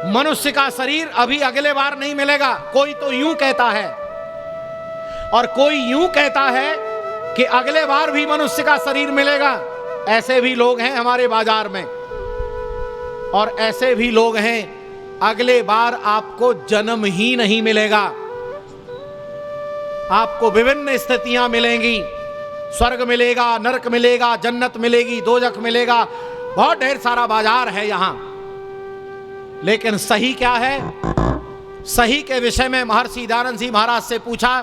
मनुष्य का शरीर अभी अगले बार नहीं मिलेगा। कोई तो यूं कहता है और कोई यूं कहता है कि अगले बार भी मनुष्य का शरीर मिलेगा। ऐसे भी लोग हैं हमारे बाजार में, और ऐसे भी लोग हैं अगले बार आपको जन्म ही नहीं मिलेगा। आपको विभिन्न स्थितियां मिलेंगी, स्वर्ग मिलेगा, नरक मिलेगा, जन्नत मिलेगी, दोजख मिलेगा, बहुत ढेर सारा बाजार है यहां। लेकिन सही क्या है? सही के विषय में महर्षि दयानंद जी महाराज से पूछा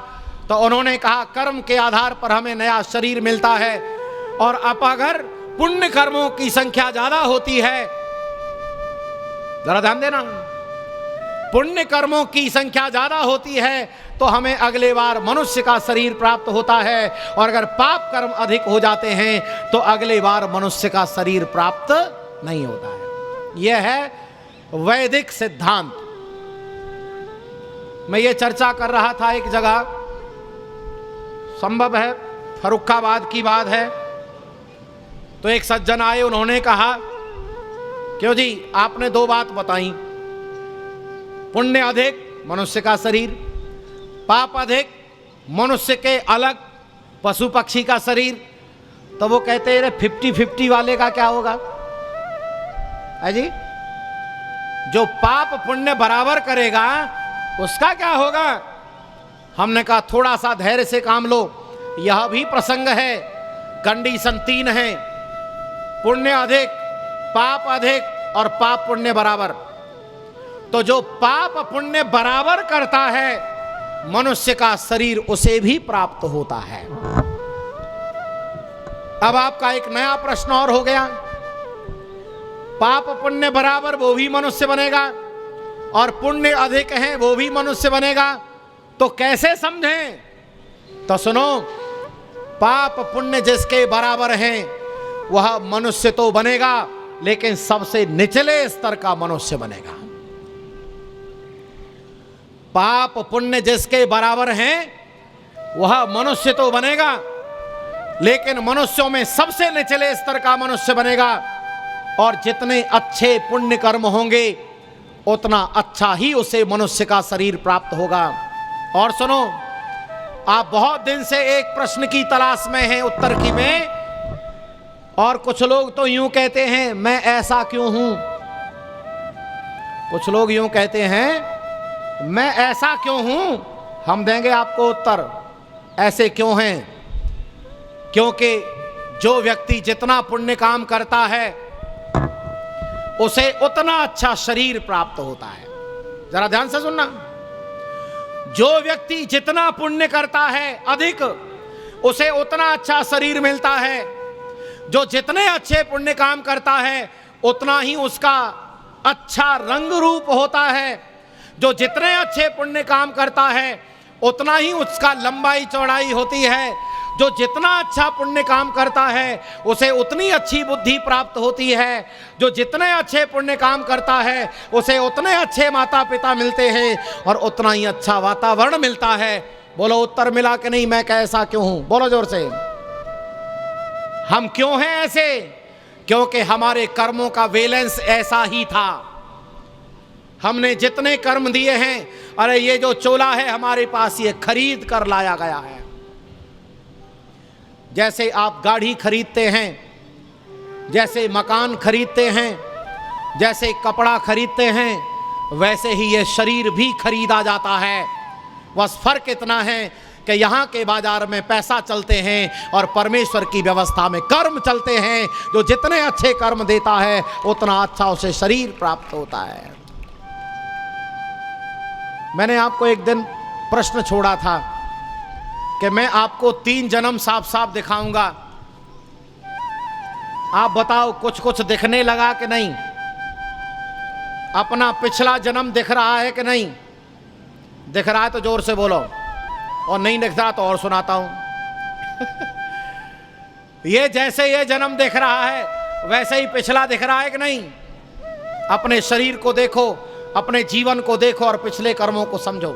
तो उन्होंने कहा कर्म के आधार पर हमें नया शरीर मिलता है, और अब अगर पुण्य कर्मों की संख्या ज्यादा होती है, जरा ध्यान देना, पुण्य कर्मों की संख्या ज्यादा होती है तो हमें अगले बार मनुष्य का शरीर प्राप्त होता है, और अगर पाप कर्म अधिक हो जाते हैं तो अगले बार मनुष्य का शरीर प्राप्त नहीं होता है। यह है वैदिक सिद्धांत। मैं ये चर्चा कर रहा था एक जगह, संभव है फर्रुखाबाद की बात है, तो एक सज्जन आए, उन्होंने कहा क्यों जी आपने दो बात बताई, पुण्य अधिक मनुष्य का शरीर, पाप अधिक मनुष्य के अलग पशु पक्षी का शरीर। तो वो कहते हैं 50-50 वाले का क्या होगा? है जी, जो पाप पुण्य बराबर करेगा उसका क्या होगा? हमने कहा थोड़ा सा धैर्य से काम लो, यह भी प्रसंग है, कंडीशन 3 है, पुण्य अधिक, पाप अधिक और पाप पुण्य बराबर। तो जो पाप पुण्य बराबर करता है मनुष्य का शरीर उसे भी प्राप्त होता है। अब आपका एक नया प्रश्न और हो गया, पाप पुण्य बराबर वो भी मनुष्य बनेगा और पुण्य अधिक है वो भी मनुष्य बनेगा, तो कैसे समझें? तो सुनो, पाप पुण्य जिसके बराबर हैं वह मनुष्य तो बनेगा, लेकिन सबसे निचले स्तर का मनुष्य बनेगा। पाप पुण्य जिसके बराबर हैं वह मनुष्य तो बनेगा, लेकिन मनुष्यों में सबसे निचले स्तर का मनुष्य बनेगा। और जितने अच्छे पुण्य कर्म होंगे उतना अच्छा ही उसे मनुष्य का शरीर प्राप्त होगा। और सुनो, आप बहुत दिन से एक प्रश्न की तलाश में हैं, उत्तर की में, और कुछ लोग तो यूं कहते हैं मैं ऐसा क्यों हूं। कुछ लोग यूं कहते हैं मैं ऐसा क्यों हूं। हम देंगे आपको उत्तर, ऐसे क्यों हैं। क्योंकि जो व्यक्ति जितना पुण्य काम करता है उसे उतना अच्छा शरीर प्राप्त होता है। जरा ध्यान से सुनना, जो व्यक्ति जितना पुण्य करता है अधिक, उसे उतना अच्छा शरीर मिलता है। जो जितने अच्छे पुण्य काम करता है उतना ही उसका अच्छा रंग रूप होता है। जो जितने अच्छे पुण्य काम करता है उतना ही उसका लंबाई चौड़ाई होती है। जो जितना अच्छा पुण्य काम करता है उसे उतनी अच्छी बुद्धि प्राप्त होती है। जो जितने अच्छे पुण्य काम करता है उसे उतने अच्छे माता पिता मिलते हैं और उतना ही अच्छा वातावरण मिलता है। बोलो उत्तर मिला कि नहीं। मैं कैसा क्यों हूं, बोलो जोर से। हम क्यों हैं ऐसे? क्योंकि हमारे कर्मों का बैलेंस ऐसा ही था। हमने जितने कर्म दिए हैं, अरे ये जो चोला है हमारे पास ये खरीद कर लाया गया है। जैसे आप गाड़ी खरीदते हैं, जैसे मकान खरीदते हैं, जैसे कपड़ा खरीदते हैं, वैसे ही ये शरीर भी खरीदा जाता है। बस फर्क इतना है कि यहाँ के बाजार में पैसा चलते हैं और परमेश्वर की व्यवस्था में कर्म चलते हैं। जो जितने अच्छे कर्म देता है उतना अच्छा उसे शरीर प्राप्त होता है। मैंने आपको एक दिन प्रश्न छोड़ा था कि मैं आपको 3 जन्म साफ साफ दिखाऊंगा, आप बताओ कुछ कुछ दिखने लगा कि नहीं? अपना पिछला जन्म दिख रहा है कि नहीं? दिख रहा है तो जोर से बोलो, और नहीं दिख रहा तो और सुनाता हूं। ये जैसे ये जन्म दिख रहा है वैसे ही पिछला दिख रहा है कि नहीं? अपने शरीर को देखो, अपने जीवन को देखो और पिछले कर्मों को समझो।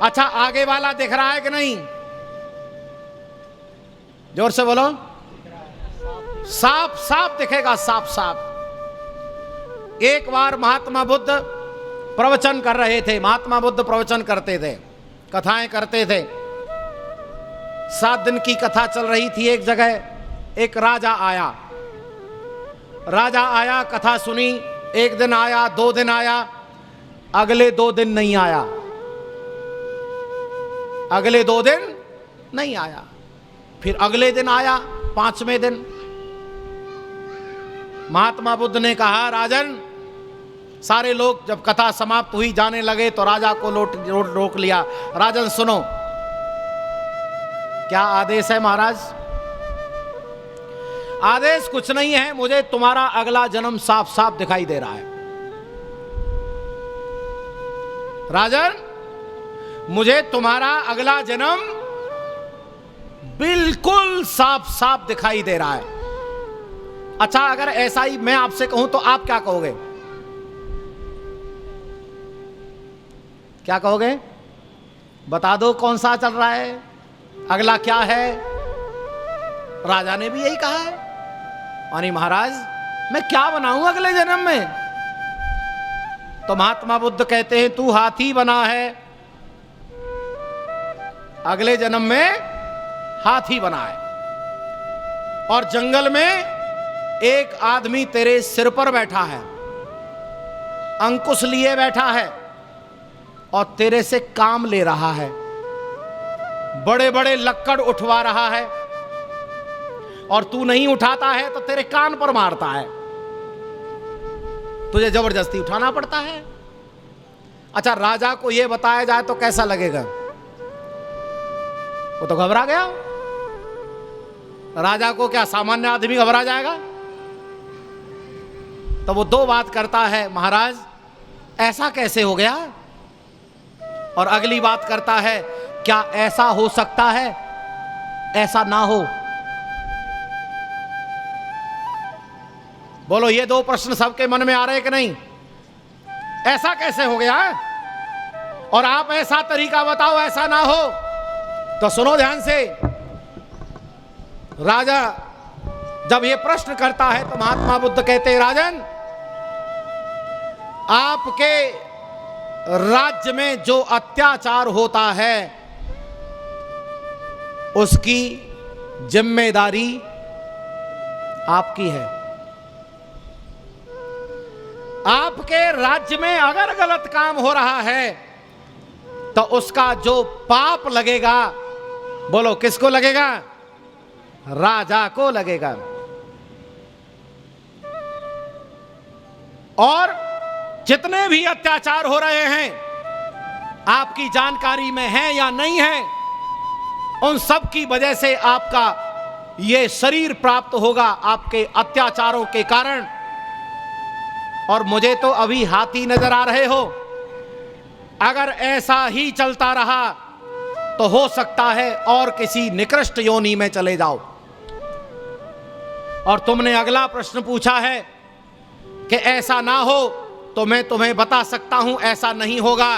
अच्छा, आगे वाला दिख रहा है कि नहीं? जोर से बोलो। साफ साफ दिखेगा, साफ साफ। एक बार महात्मा बुद्ध प्रवचन कर रहे थे। महात्मा बुद्ध प्रवचन करते थे, कथाएं करते थे। 7 दिन की कथा चल रही थी। एक जगह एक राजा आया। राजा आया, कथा सुनी। 1 दिन आया, 2 दिन आया, अगले 2 दिन नहीं आया। अगले 2 दिन नहीं आया। फिर अगले दिन आया, 5वें दिन। महात्मा बुद्ध ने कहा, राजन, सारे लोग जब कथा समाप्त हुई जाने लगे तो राजा को रोक लिया। राजन सुनो, क्या आदेश है महाराज? आदेश कुछ नहीं है, मुझे तुम्हारा अगला जन्म साफ साफ दिखाई दे रहा है। राजन, मुझे तुम्हारा अगला जन्म बिल्कुल साफ साफ दिखाई दे रहा है। अच्छा, अगर ऐसा ही मैं आपसे कहूं तो आप क्या कहोगे? क्या कहोगे? बता दो कौन सा चल रहा है, अगला क्या है? राजा ने भी यही कहा है। अरे महाराज, मैं क्या बनाऊं अगले जन्म में? तो महात्मा बुद्ध कहते हैं, तू हाथी बना है, अगले जन्म में हाथी बना है। और जंगल में एक आदमी तेरे सिर पर बैठा है, अंकुश लिए बैठा है और तेरे से काम ले रहा है। बड़े बड़े लक्कड़ उठवा रहा है और तू नहीं उठाता है तो तेरे कान पर मारता है। तुझे जबरदस्ती उठाना पड़ता है। अच्छा, राजा को यह बताया जाए तो कैसा लगेगा? वो तो घबरा गया। राजा को क्या सामान्य आदमी घबरा जाएगा? तो वो 2 बात करता है, महाराज ऐसा कैसे हो गया? और अगली बात करता है, क्या ऐसा हो सकता है? ऐसा ना हो। बोलो, ये दो प्रश्न सबके मन में आ रहे कि नहीं? ऐसा कैसे हो गया? और आप ऐसा तरीका बताओ ऐसा ना हो। तो सुनो ध्यान से, राजा जब ये प्रश्न करता है तो महात्मा बुद्ध कहते हैं, राजन, आपके राज्य में जो अत्याचार होता है उसकी जिम्मेदारी आपकी है। आपके राज्य में अगर गलत काम हो रहा है तो उसका जो पाप लगेगा, बोलो किसको लगेगा? राजा को लगेगा। और जितने भी अत्याचार हो रहे हैं आपकी जानकारी में है या नहीं है, उन सब की वजह से आपका ये शरीर प्राप्त होगा आपके अत्याचारों के कारण। और मुझे तो अभी हाथी नजर आ रहे हो। अगर ऐसा ही चलता रहा तो हो सकता है और किसी निकृष्ट योनि में चले जाओ। और तुमने अगला प्रश्न पूछा है कि ऐसा ना हो, तो मैं तुम्हें बता सकता हूं ऐसा नहीं होगा।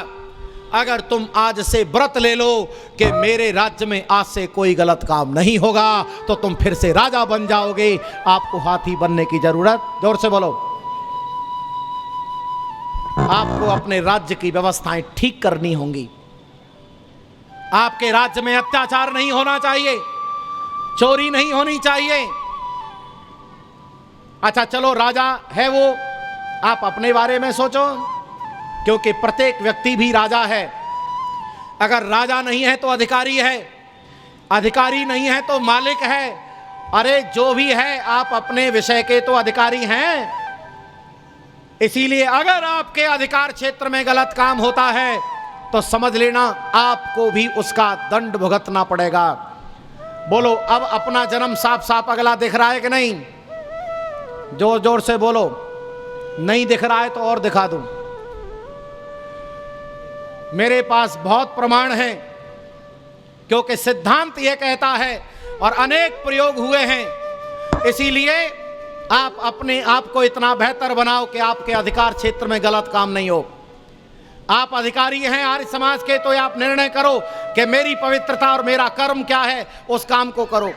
अगर तुम आज से व्रत ले लो कि मेरे राज्य में आज से कोई गलत काम नहीं होगा, तो तुम फिर से राजा बन जाओगे। आपको हाथी बनने की जरूरत, जोर से बोलो, आपको अपने राज्य की व्यवस्थाएं ठीक करनी होंगी। आपके राज्य में अत्याचार नहीं होना चाहिए, चोरी नहीं होनी चाहिए। अच्छा चलो, राजा है वो, आप अपने बारे में सोचो, क्योंकि प्रत्येक व्यक्ति भी राजा है। अगर राजा नहीं है तो अधिकारी है, अधिकारी नहीं है तो मालिक है। अरे जो भी है, आप अपने विषय के तो अधिकारी हैं। इसीलिए अगर आपके अधिकार क्षेत्र में गलत काम होता है तो समझ लेना आपको भी उसका दंड भुगतना पड़ेगा। बोलो, अब अपना जन्म साफ साफ अगला दिख रहा है कि नहीं? जोर जोर से बोलो। नहीं दिख रहा है तो और दिखा दूं। मेरे पास बहुत प्रमाण हैं, क्योंकि सिद्धांत यह कहता है और अनेक प्रयोग हुए हैं। इसीलिए आप अपने आप को इतना बेहतर बनाओ कि आपके अधिकार क्षेत्र में गलत काम नहीं हो। आप अधिकारी हैं आर्य समाज के, तो आप निर्णय करो कि मेरी पवित्रता और मेरा कर्म क्या है, उस काम को करो।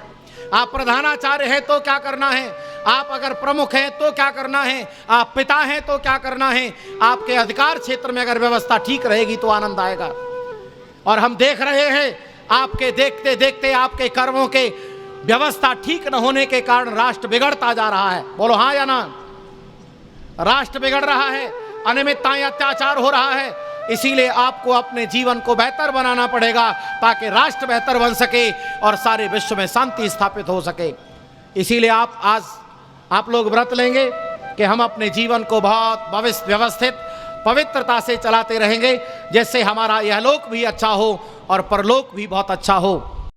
आप प्रधानाचार्य हैं तो क्या करना है, आप अगर प्रमुख हैं तो क्या करना है, आप पिता हैं तो क्या करना है। आपके अधिकार क्षेत्र में अगर व्यवस्था ठीक रहेगी तो आनंद आएगा। और हम देख रहे हैं, आपके देखते देखते आपके कर्मों के व्यवस्था ठीक न होने के कारण राष्ट्र बिगड़ता जा रहा है। बोलो हाँ या ना? राष्ट्र बिगड़ रहा है, अनियमितताएं, अत्याचार हो रहा है। इसीलिए आपको अपने जीवन को बेहतर बनाना पड़ेगा ताकि राष्ट्र बेहतर बन सके और सारे विश्व में शांति स्थापित हो सके। इसीलिए आप लोग व्रत लेंगे कि हम अपने जीवन को बहुत व्यवस्थित पवित्रता से चलाते रहेंगे, जिससे हमारा यह लोक भी अच्छा हो और परलोक भी बहुत अच्छा हो।